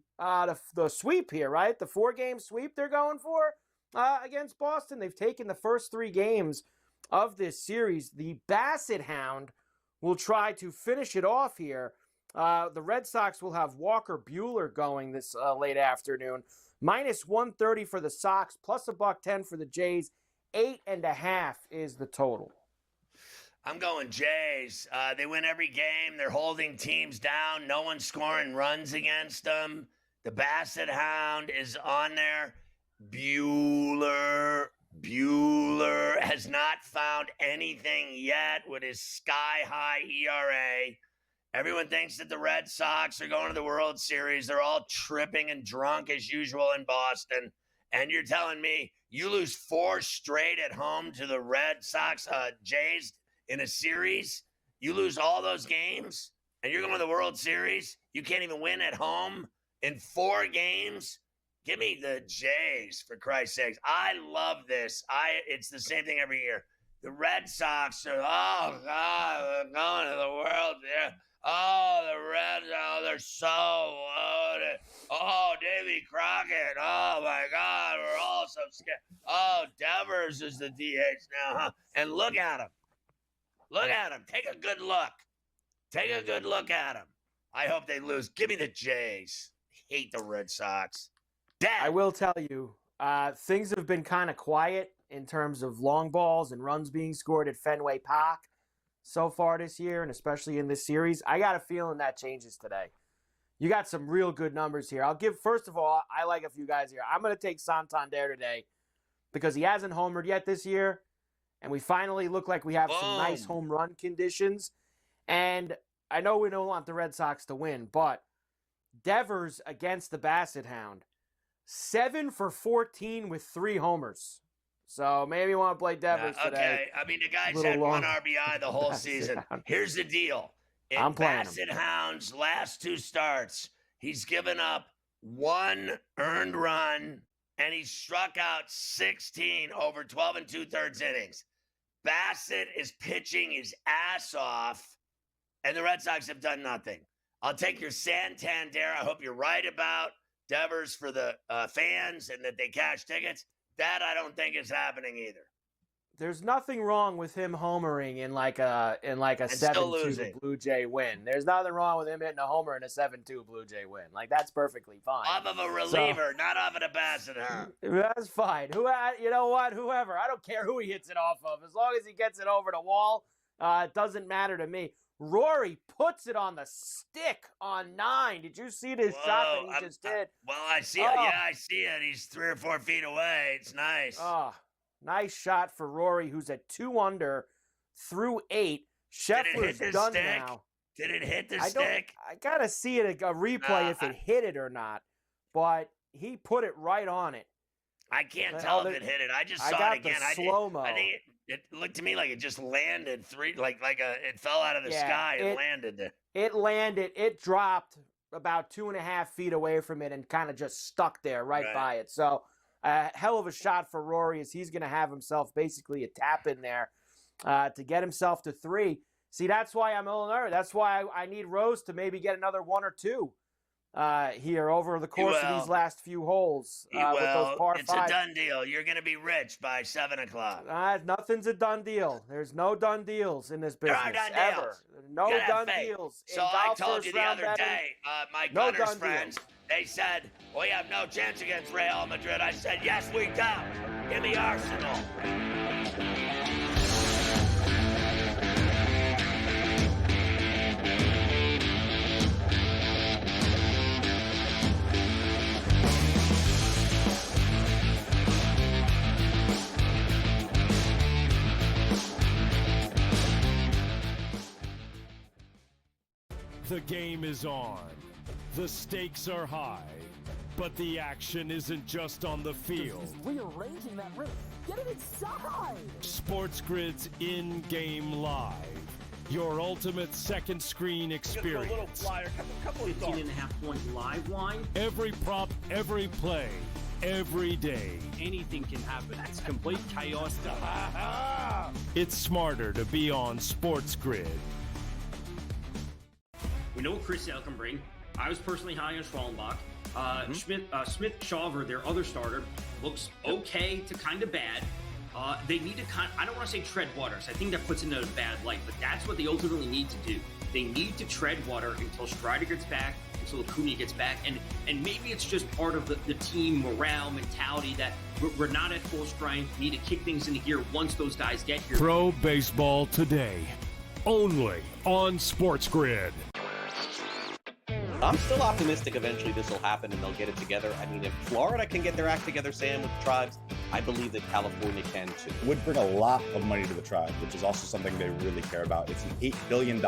C: sweep here, right? The 4-game sweep they're going for against Boston. They've taken the first 3 games of this series. The Basset Hound will try to finish it off here. The Red Sox will have Walker Buehler going this late afternoon. Minus 130 for the Sox, plus $110 for the Jays. 8.5 is the total.
B: I'm going Jays. They win every game. They're holding teams down. No one's scoring runs against them. The Basset Hound is on there. Buehler has not found anything yet with his sky-high ERA. Everyone thinks that the Red Sox are going to the World Series. They're all tripping and drunk as usual in Boston. And you're telling me you lose 4 straight at home to the Red Sox, Jays in a series? You lose all those games and you're going to the World Series? You can't even win at home in 4 games? Give me the Jays, for Christ's sakes. I love this. It's the same thing every year. The Red Sox are, oh, God, we're going to the World Series. Oh, the Reds, they're so loaded. Oh, Davy Crockett. Oh, my God, we're all so scared. Oh, Devers is the DH now, huh? And look at him. Look at him. Take a good look. Take a good look at him. I hope they lose. Give me the Jays. Hate the Red Sox.
C: I will tell you, things have been kind of quiet in terms of long balls and runs being scored at Fenway Park so far this year, and especially in this series. I got a feeling that changes today. You got some real good numbers here. First of all, I like a few guys here. I'm going to take Santander today because he hasn't homered yet this year, and we finally look like we have some nice home run conditions. And I know we don't want the Red Sox to win, but Devers against the Basset Hound, 7 for 14 with 3 homers. So maybe you want to play Devers today.
B: Okay, I mean, the guy's had 1 RBI the whole season. Here's the deal. In Basset Hound's last 2 starts, he's given up 1 earned run, and he struck out 16 over 12 2/3 innings. Bassett is pitching his ass off, and the Red Sox have done nothing. I'll take your Santander. I hope you're right about Devers for the fans and that they cash tickets. That I don't think is happening either.
C: There's nothing wrong with him homering in like a 7-2 Blue Jay win. There's nothing wrong with him hitting a homer in a 7-2 Blue Jay win. Like, that's perfectly fine.
B: Off of a reliever, not off of the Basset Hound.
C: That's fine. You know what? Whoever. I don't care who he hits it off of. As long as he gets it over the wall, it doesn't matter to me. Rory puts it on the stick on 9. Did you see this shot that he just did?
B: Well, I see it. Yeah, I see it. He's 3 or 4 feet away. It's nice.
C: Oh, nice shot for Rory, who's at 2 under through 8. Scheffler's done now.
B: Did it hit the stick?
C: I got to see it, a replay if it hit it or not. But he put it right on it.
B: I can't tell if it hit it. I just saw it again.
C: I got the slow-mo.
B: I think it looked to me like it just landed it fell out of the sky and landed there.
C: It landed. It dropped about 2.5 feet away from it and kind of just stuck there right by it. So hell of a shot for Rory, as he's going to have himself basically a tap in there to get himself to 3. See, that's why I'm a little nervous. That's why I need Rose to maybe get another 1 or 2 here over the course of these last few holes with those par 5.
B: It's a done deal. You're going to be rich by 7 o'clock.
C: Nothing's a done deal. There's no done deals in this business.
B: There are done
C: ever.
B: deals.
C: No done deals.
B: So I told you the other day, my Gunners friends, they said, we have no chance against Real Madrid. I said, yes, we do. Give me Arsenal.
F: The game is on. The stakes are high. But the action isn't just on the field.
G: He's rearranging that roof. Get it inside!
F: SportsGrid's in-game live. Your ultimate second screen experience.
H: A little flyer, couple of
I: 18.5-point live line.
F: Every prop, every play, every day.
H: Anything can happen. That's complete chaos.
F: It's smarter to be on SportsGrid.
I: We know what Chris Sale can bring. I was personally high on Schwallenbach. Smith Shawver, their other starter, looks okay to kind of bad. They need to I don't want to say tread waters. I think that puts it in a bad light, but that's what they ultimately need to do. They need to tread water until Strider gets back, until Acuna gets back, and maybe it's just part of the team morale mentality that we're not at full strength. We need to kick things into gear once those guys get here.
F: Pro baseball today, only on SportsGrid.
M: I'm still optimistic eventually this will happen and they'll get it together. I mean, if Florida can get their act together, Sam, with the tribes, I believe that California can too.
N: Would bring a lot of money to the tribe, which is also something they really care about. It's an $8 billion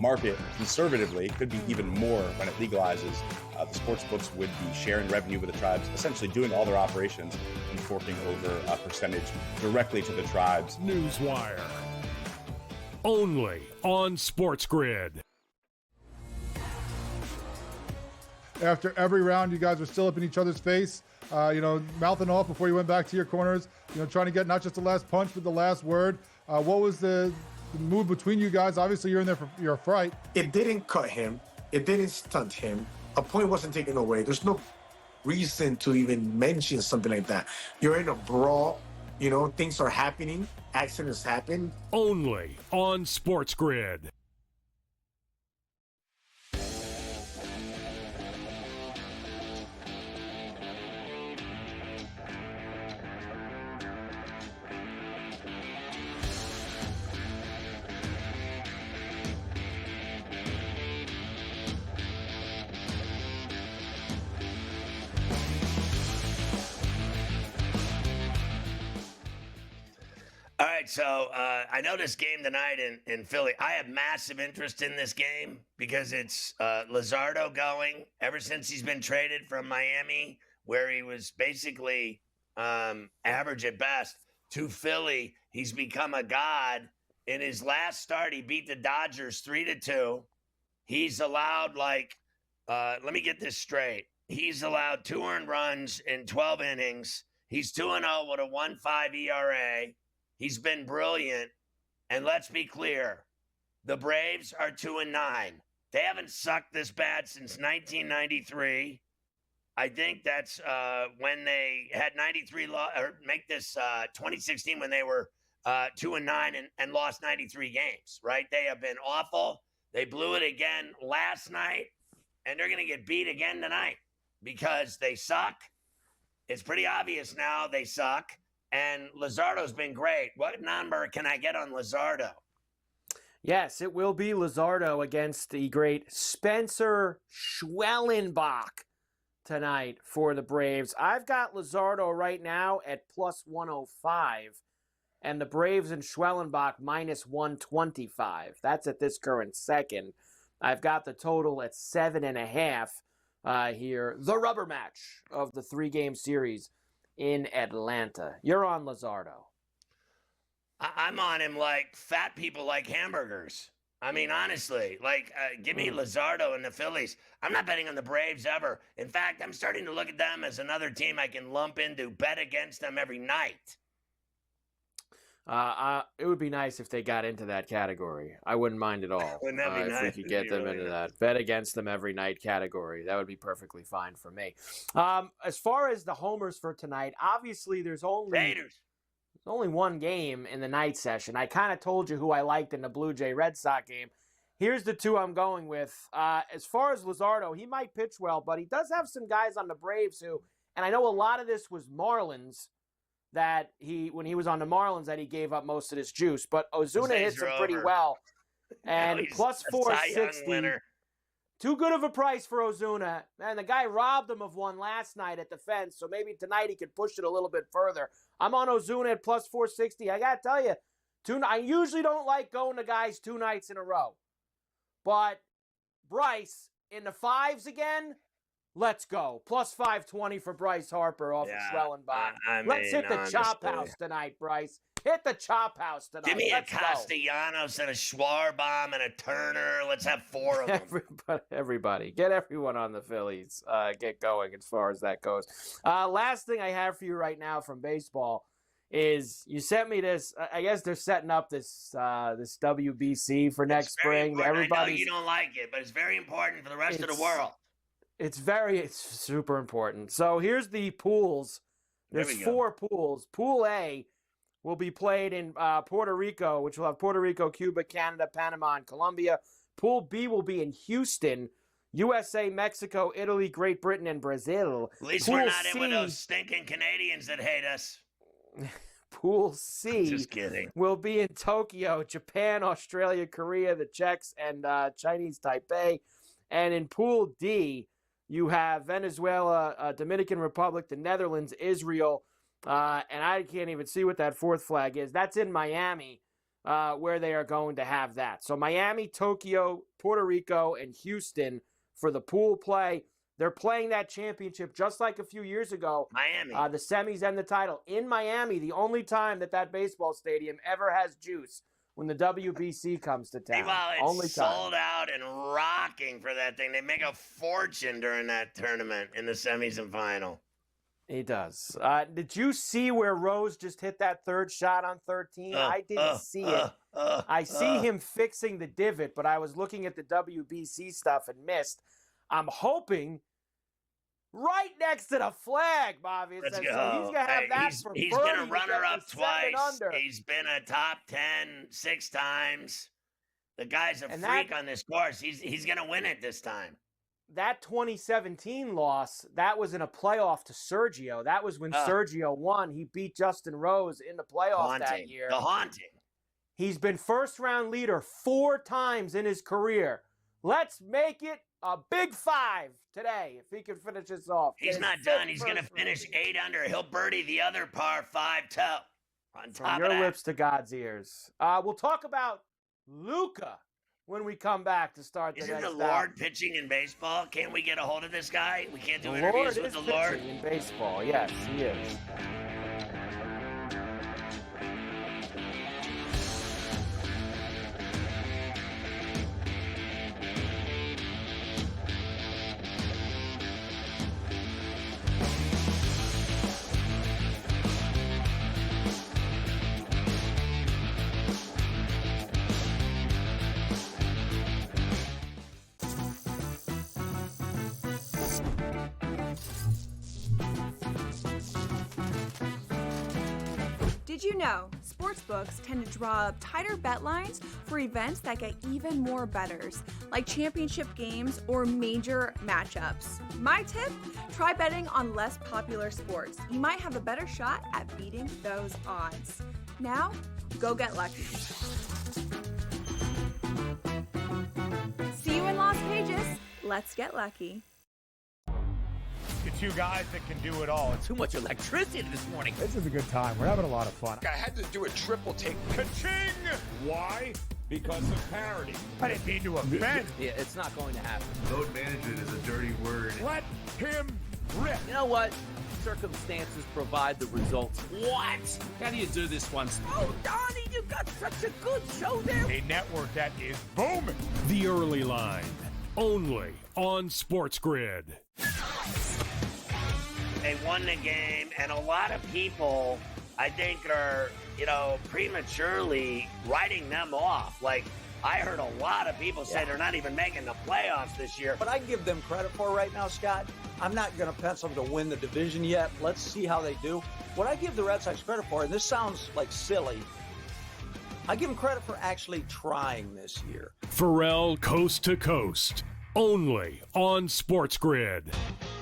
N: market. Conservatively, it could be even more when it legalizes. The sports books would be sharing revenue with the tribes, essentially doing all their operations and forking over a percentage directly to the tribes.
F: Newswire, only on SportsGrid.
O: After every round, you guys are still up in each other's face, mouthing off before you went back to your corners, trying to get not just the last punch, but the last word. What was the mood between you guys? Obviously, you're in there for your fright.
P: It didn't cut him. It didn't stunt him. A point wasn't taken away. There's no reason to even mention something like that. You're in a brawl. Things are happening. Accidents happen.
F: Only on SportsGrid.
B: All right, so I know this game tonight in Philly. I have massive interest in this game because it's Luzardo going ever since he's been traded from Miami, where he was basically average at best, to Philly. He's become a god. In his last start, he beat the Dodgers 3-2. He's allowed let me get this straight. He's allowed 2 earned runs in 12 innings. He's 2-0 with a 1.5 ERA. He's been brilliant. And let's be clear, the Braves are 2-9. They haven't sucked this bad since 1993. I think that's when they had 2016 when they were 2-9 and lost 93 games, right? They have been awful. They blew it again last night, and they're going to get beat again tonight because they suck. It's pretty obvious now they suck. And Luzardo's been great. What number can I get on Luzardo?
C: Yes, it will be Luzardo against the great Spencer Schwellenbach tonight for the Braves. I've got Luzardo right now at plus 105, and the Braves and Schwellenbach minus 125. That's at this current second. I've got the total at 7.5 here. The rubber match of the 3-game series in Atlanta. You're on Luzardo.
B: I'm on him like fat people like hamburgers. I mean, honestly, give me Luzardo and the Phillies. I'm not betting on the Braves ever. In fact, I'm starting to look at them as another team I can lump into, bet against them every night.
C: It would be nice if they got into that category. I wouldn't mind at all.
B: Wouldn't that be nice?
C: If we could get them into that bet against them every night category. That would be perfectly fine for me. As far as the homers for tonight, obviously there's only one game in the night session. I kind of told you who I liked in the Blue Jay Red Sox game. Here's the 2 I'm going with. As far as Luzardo, he might pitch well, but he does have some guys on the Braves who, and I know a lot of this was Marlins, that when he was on the Marlins, that he gave up most of his juice. But Ozuna hits him pretty well. And plus 460. Too good of a price for Ozuna. Man, the guy robbed him of one last night at the fence, so maybe tonight he could push it a little bit further. I'm on Ozuna at plus 460. I got to tell you, I usually don't like going to guys 2 nights in a row. But Bryce in the 5s again, Let's go. Plus 520 for Bryce Harper off of Schwellenbach. Let's hit the chop house tonight, Bryce. Hit the chop house tonight.
B: Give me
C: Let's
B: a Castellanos and a Schwarbaum and a Turner. Let's have 4 of them.
C: Everybody. Get everyone on the Phillies. Get going as far as that goes. Last thing I have for you right now from baseball is you sent me this. I guess they're setting up this WBC for next spring.
B: Everybody, you don't like it, but it's very important for the rest of the world.
C: It's super important. So here's the pools. There's 4 pools. Pool A will be played in Puerto Rico, which will have Puerto Rico, Cuba, Canada, Panama, and Colombia. Pool B will be in Houston, USA, Mexico, Italy, Great Britain, and Brazil.
B: At least
C: Pool
B: we're not
C: C,
B: in with those stinking Canadians that hate us.
C: Pool C
B: Just kidding.
C: will be in Tokyo, Japan, Australia, Korea, the Czechs, and Chinese Taipei. And in Pool D, you have Venezuela, Dominican Republic, the Netherlands, Israel, and I can't even see what that 4th flag is. That's in Miami, where they are going to have that. So Miami, Tokyo, Puerto Rico, and Houston for the pool play. They're playing that championship just like a few years ago.
B: Miami.
C: The semis and the title. In Miami, the only time that baseball stadium ever has juice when the WBC comes to town.
B: Meanwhile, it's
C: only time.
B: sold out and rocking for that thing. They make a fortune during that tournament in the semis and final.
C: He does. Did you see where Rose just hit that 3rd shot on 13? I didn't see it. I see him fixing the divot, but I was looking at the WBC stuff and missed. I'm hoping right next to the flag, Bobby.
B: Let's go.
C: So he's going to have that for
B: He's
C: birdie
B: been a runner-up
C: to get
B: twice.
C: under.
B: He's been a top 10 6 times. The guy's a freak on this course. He's going to win it this time.
C: That 2017 loss, that was in a playoff to Sergio. That was when Sergio won. He beat Justin Rose in the playoff that year.
B: The haunting.
C: He's been first-round leader 4 times in his career. Let's make it a big 5 today if he can finish this off.
B: He's not done. He's going to finish 8 under. He'll birdie the other par 5 top. On top
C: From
B: of
C: your
B: that.
C: lips to God's ears. We'll talk about Luka when we come back to start the
B: Isn't
C: next
B: the Lord pitching in baseball? Can't we get a hold of this guy? We can't do interviews with the Lord.
C: Pitching in baseball. Yes, he is.
E: Did you know sportsbooks tend to draw up tighter bet lines for events that get even more bettors, like championship games or major matchups? My tip? Try betting on less popular sports. You might have a better shot at beating those odds. Now, go get lucky. See you in Las Vegas. Let's get lucky.
Q: The 2 guys that can do it all. Too much electricity this morning.
O: This is a good time. We're having a lot of fun.
Q: I had to do a triple take. Ka-ching! Why? Because of parity. I didn't mean to offend.
R: Yeah, it's not going to happen.
S: Load management is a dirty word.
Q: Let him rip.
R: You know what? Circumstances provide the results. What? How do you do this once? Oh, Donnie, you got such a good show there.
Q: A network that is booming.
F: The Early Line, only on SportsGrid.
B: They won the game, and a lot of people, I think, are, prematurely writing them off. Like, I heard a lot of people say they're not even making the playoffs this year.
T: What I give them credit for right now, Scott, I'm not going to pencil them to win the division yet. Let's see how they do. What I give the Red Sox credit for, and this sounds like silly, I give them credit for actually trying this year.
F: Ferrall Coast to Coast, only on SportsGrid.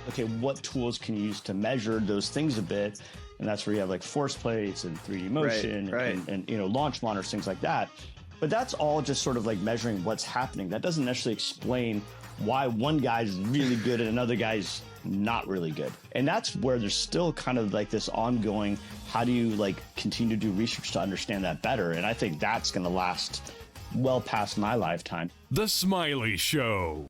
U: Okay, what tools can you use to measure those things a bit? And that's where you have like force plates and 3D motion and launch monitors, things like that. But that's all just sort of like measuring what's happening. That doesn't necessarily explain why one guy's really good and another guy's not really good. And that's where there's still kind of like this ongoing, how do you like continue to do research to understand that better? And I think that's going to last well past my lifetime.
F: The Smiley Show.